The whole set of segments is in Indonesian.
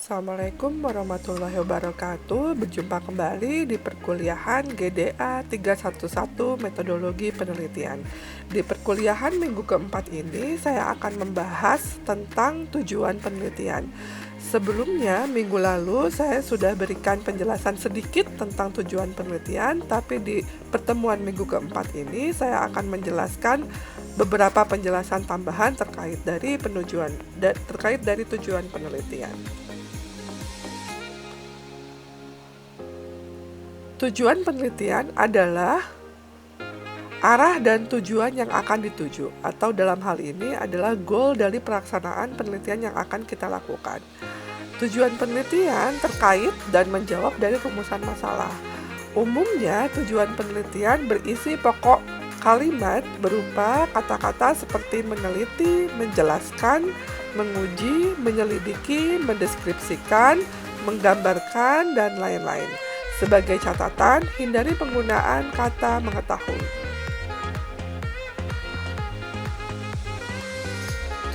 Assalamualaikum warahmatullahi wabarakatuh. Berjumpa kembali di perkuliahan GDA 311 Metodologi Penelitian. Di perkuliahan minggu keempat ini saya akan membahas tentang tujuan penelitian. Sebelumnya, minggu lalu saya sudah berikan penjelasan sedikit tentang tujuan penelitian, tapi di pertemuan minggu keempat ini saya akan menjelaskan beberapa penjelasan tambahan terkait dari tujuan penelitian. Tujuan penelitian adalah arah dan tujuan yang akan dituju, atau dalam hal ini adalah goal dari pelaksanaan penelitian yang akan kita lakukan. Tujuan penelitian terkait dan menjawab dari rumusan masalah. Umumnya, tujuan penelitian berisi pokok kalimat berupa kata-kata seperti meneliti, menjelaskan, menguji, menyelidiki, mendeskripsikan, menggambarkan, dan lain-lain. Sebagai catatan, hindari penggunaan kata mengetahui.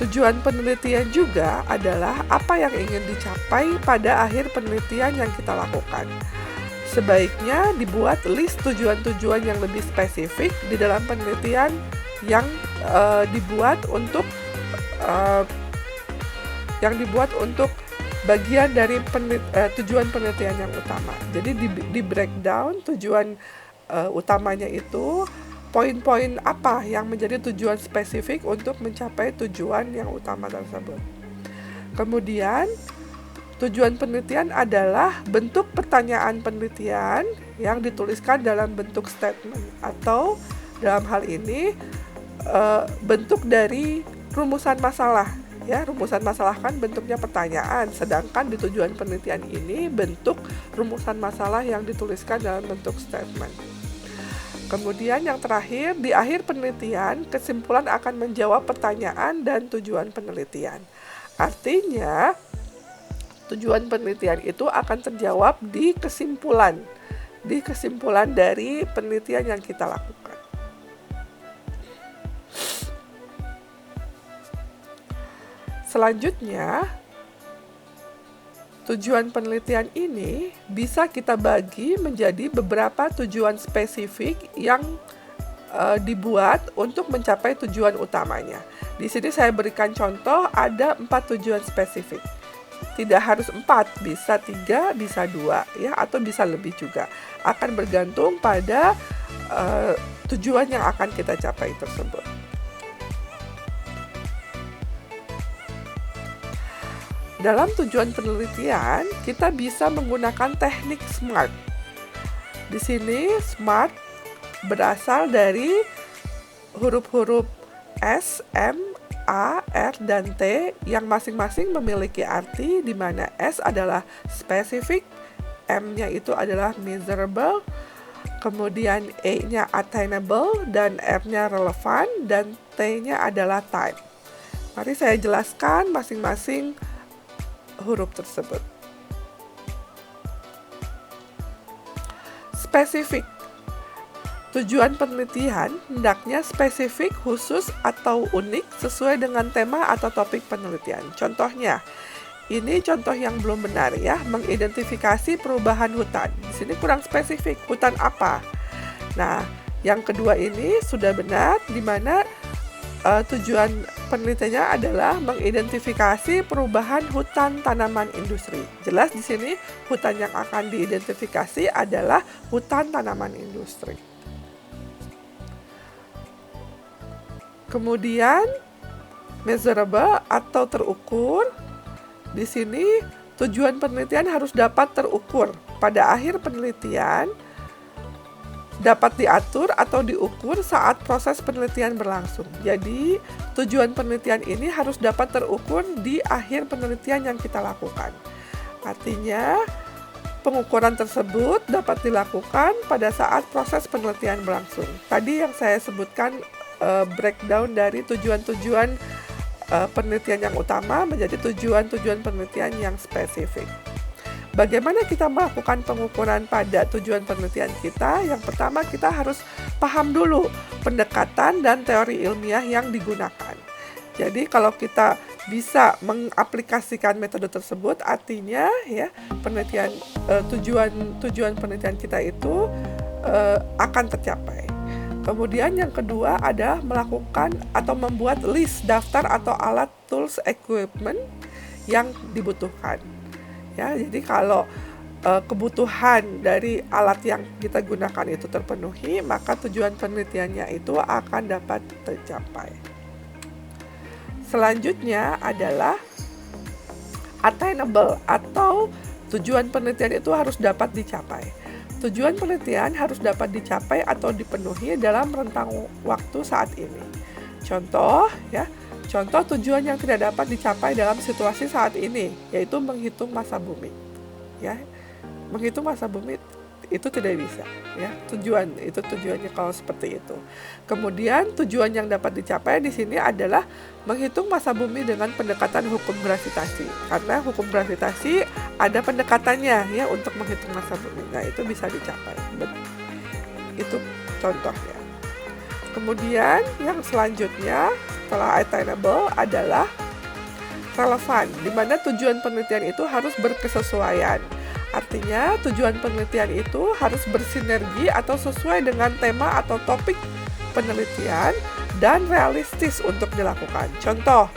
Tujuan penelitian juga adalah apa yang ingin dicapai pada akhir penelitian yang kita lakukan. Sebaiknya dibuat list tujuan-tujuan yang lebih spesifik di dalam penelitian yang dibuat untuk bagian dari tujuan penelitian yang utama. Jadi di breakdown tujuan utamanya itu poin-poin apa yang menjadi tujuan spesifik untuk mencapai tujuan yang utama tersebut. Kemudian tujuan penelitian adalah bentuk pertanyaan penelitian yang dituliskan dalam bentuk statement, atau dalam hal ini bentuk dari rumusan masalah. Ya, rumusan masalah kan bentuknya pertanyaan, sedangkan di tujuan penelitian ini bentuk rumusan masalah yang dituliskan dalam bentuk statement. Kemudian yang terakhir, di akhir penelitian, kesimpulan akan menjawab pertanyaan dan tujuan penelitian. Artinya, tujuan penelitian itu akan terjawab di kesimpulan dari penelitian yang kita lakukan. Selanjutnya, tujuan penelitian ini bisa kita bagi menjadi beberapa tujuan spesifik yang dibuat untuk mencapai tujuan utamanya. Di sini saya berikan contoh, ada 4 tujuan spesifik. Tidak harus 4, bisa 3, bisa 2, ya, atau bisa lebih juga. Akan bergantung pada tujuan yang akan kita capai tersebut. Dalam tujuan penelitian, kita bisa menggunakan teknik SMART. Di sini SMART berasal dari huruf-huruf S, M, A, R, dan T yang masing-masing memiliki arti, di mana S adalah specific, M-nya itu adalah measurable, kemudian E-nya attainable, dan R-nya relevant, dan T-nya adalah time. Mari saya jelaskan masing-masing huruf tersebut. Spesifik. Tujuan penelitian hendaknya spesifik, khusus, atau unik sesuai dengan tema atau topik penelitian. Contohnya, ini contoh yang belum benar ya, mengidentifikasi perubahan hutan. Di sini kurang spesifik, hutan apa? Nah, yang kedua ini sudah benar, di mana tujuan penelitiannya adalah mengidentifikasi perubahan hutan tanaman industri. Jelas di sini hutan yang akan diidentifikasi adalah hutan tanaman industri. Kemudian measurable atau terukur. Di sini tujuan penelitian harus dapat terukur. Pada akhir penelitian dapat diatur atau diukur saat proses penelitian berlangsung. Jadi, tujuan penelitian ini harus dapat terukur di akhir penelitian yang kita lakukan. Artinya, pengukuran tersebut dapat dilakukan pada saat proses penelitian berlangsung. Tadi yang saya sebutkan breakdown dari tujuan-tujuan penelitian yang utama menjadi tujuan-tujuan penelitian yang spesifik. Bagaimana kita melakukan pengukuran pada tujuan penelitian kita? Yang pertama, kita harus paham dulu pendekatan dan teori ilmiah yang digunakan. Jadi kalau kita bisa mengaplikasikan metode tersebut, artinya ya penelitian tujuan penelitian kita itu akan tercapai. Kemudian yang kedua adalah melakukan atau membuat list daftar atau alat tools equipment yang dibutuhkan. Ya, jadi kalau kebutuhan dari alat yang kita gunakan itu terpenuhi, maka tujuan penelitiannya itu akan dapat tercapai. Selanjutnya adalah attainable atau tujuan penelitian itu harus dapat dicapai. Tujuan penelitian harus dapat dicapai atau dipenuhi dalam rentang waktu saat ini. Contoh tujuan yang tidak dapat dicapai dalam situasi saat ini, yaitu menghitung massa bumi. Ya, menghitung massa bumi itu tidak bisa, ya. Tujuannya kalau seperti itu. Kemudian tujuan yang dapat dicapai di sini adalah menghitung massa bumi dengan pendekatan hukum gravitasi. Karena hukum gravitasi ada pendekatannya ya untuk menghitung massa bumi. Nah, itu bisa dicapai. Itu contohnya. Kemudian yang selanjutnya setelah attainable adalah relevan, di mana tujuan penelitian itu harus berkesesuaian. Artinya tujuan penelitian itu harus bersinergi atau sesuai dengan tema atau topik penelitian dan realistis untuk dilakukan. Contoh,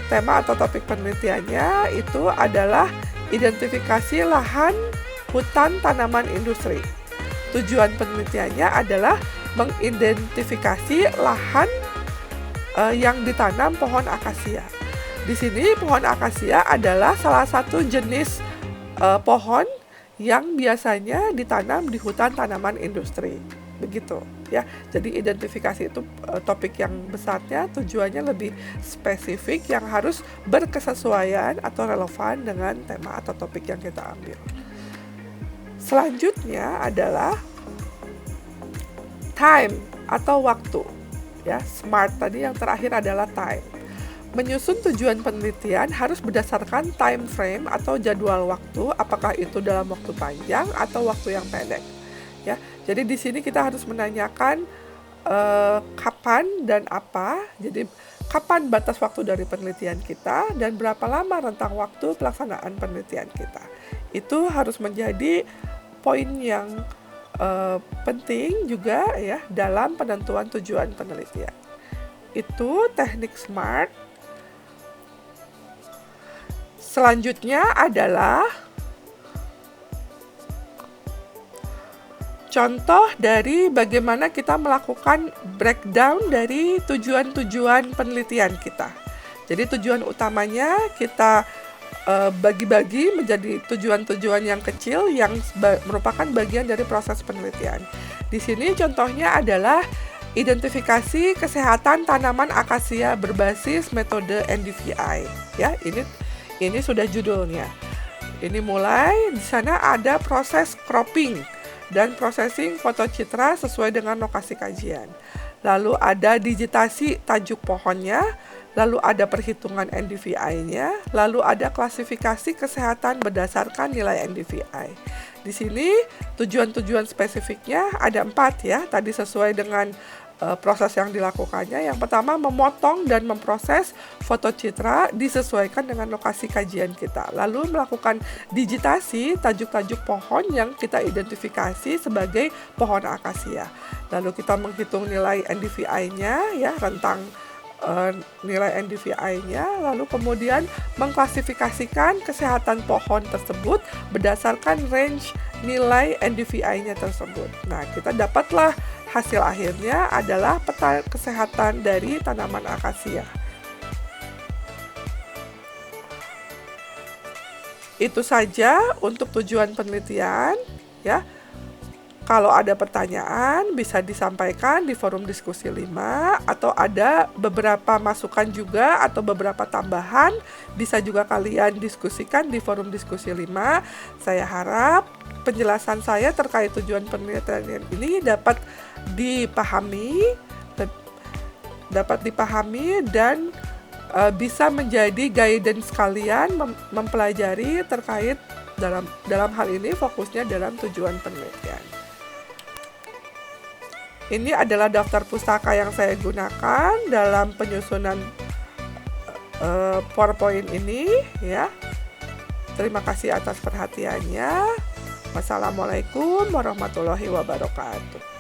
tema atau topik penelitiannya itu adalah identifikasi lahan hutan tanaman industri. Tujuan penelitiannya adalah mengidentifikasi lahan yang ditanam pohon akasia. Di sini pohon akasia adalah salah satu jenis pohon yang biasanya ditanam di hutan tanaman industri, begitu ya. Jadi identifikasi itu topik yang besarnya, tujuannya lebih spesifik yang harus berkesesuaian atau relevan dengan tema atau topik yang kita ambil. Selanjutnya adalah time atau waktu, ya. SMART tadi yang terakhir adalah time. Menyusun tujuan penelitian harus berdasarkan time frame atau jadwal waktu, apakah itu dalam waktu panjang atau waktu yang pendek. Ya, jadi di sini kita harus menanyakan kapan dan apa. Jadi kapan batas waktu dari penelitian kita dan berapa lama rentang waktu pelaksanaan penelitian kita. Itu harus menjadi poin yang penting juga ya dalam penentuan tujuan penelitian. Itu teknik SMART. Selanjutnya adalah contoh dari bagaimana kita melakukan breakdown dari tujuan-tujuan penelitian kita. Jadi tujuan utamanya kita bagi-bagi menjadi tujuan-tujuan yang kecil yang merupakan bagian dari proses penelitian. Di sini contohnya adalah identifikasi kesehatan tanaman akasia berbasis metode NDVI. Ya, ini sudah judulnya. Ini mulai di sana ada proses cropping dan processing foto citra sesuai dengan lokasi kajian. Lalu ada digitasi tajuk pohonnya, lalu ada perhitungan NDVI-nya, lalu ada klasifikasi kesehatan berdasarkan nilai NDVI. Di sini tujuan-tujuan spesifiknya ada 4 ya, tadi sesuai dengan proses yang dilakukannya. Yang pertama, memotong dan memproses foto citra disesuaikan dengan lokasi kajian kita. Lalu melakukan digitasi tajuk-tajuk pohon yang kita identifikasi sebagai pohon akasia. Lalu kita menghitung nilai NDVI-nya ya, rentang nilai NDVI-nya, lalu kemudian mengklasifikasikan kesehatan pohon tersebut berdasarkan range nilai NDVI-nya tersebut. Nah, kita dapatlah hasil akhirnya adalah peta kesehatan dari tanaman akasia. Itu saja untuk tujuan penelitian ya. Kalau ada pertanyaan bisa disampaikan di forum diskusi 5 atau ada beberapa masukan juga atau beberapa tambahan bisa juga kalian diskusikan di forum diskusi 5. Saya harap penjelasan saya terkait tujuan penelitian ini dapat dipahami dan bisa menjadi guidance kalian mempelajari terkait dalam hal ini fokusnya dalam tujuan penelitian. Ini adalah daftar pustaka yang saya gunakan dalam penyusunan PowerPoint ini ya. Terima kasih atas perhatiannya. Wassalamualaikum warahmatullahi wabarakatuh.